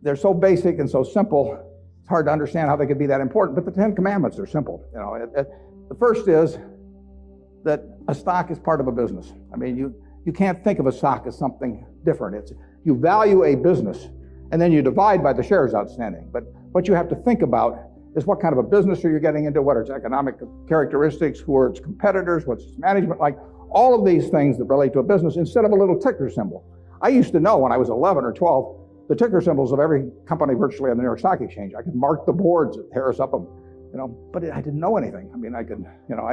they're so basic and so simple, it's hard to understand how they could be that important. But the Ten Commandments are simple. The first is that a stock is part of a business. I mean, you can't think of a stock as something different. You value a business, and then you divide by the shares outstanding. But what you have to think about is what kind of a business are you getting into, what are its economic characteristics, who are its competitors, what's its management like, all of these things that relate to a business instead of a little ticker symbol. I used to know when I was 11 or 12 the ticker symbols of every company virtually on the New York Stock Exchange. I could mark the boards at Harris Upham, but I didn't know anything. I mean, I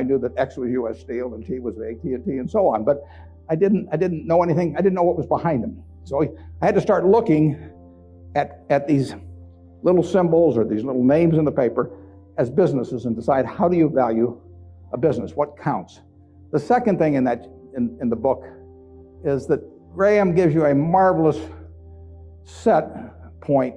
knew that X was U.S. Steel and T was AT&T and so on, but I didn't know anything. I didn't know what was behind them. So I had to start looking at these little symbols or these little names in the paper as businesses and decide, how do you value a business? What counts? The second thing in the book is that Graham gives you a marvelous set point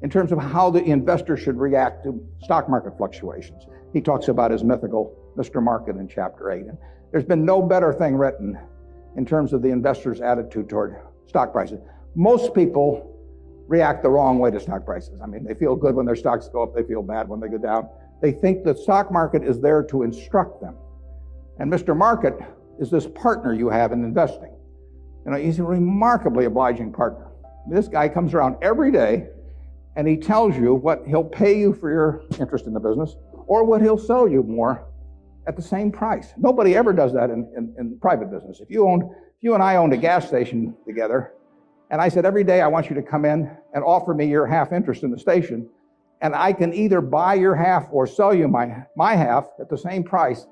in terms of how the investor should react to stock market fluctuations. He talks about his mythical Mr. Market in chapter 8. And there's been no better thing written in terms of the investor's attitude toward stock prices. Most people react the wrong way to stock prices. I mean, they feel good when their stocks go up, they feel bad when they go down. They think the stock market is there to instruct them. And Mr. Market is this partner you have in investing. He's a remarkably obliging partner. This guy comes around every day and he tells you what he'll pay you for your interest in the business or what he'll sell you more at the same price. Nobody ever does that in private business. If you and I owned a gas station together, and I said, every day I want you to come in and offer me your half interest in the station, and I can either buy your half or sell you my half at the same price,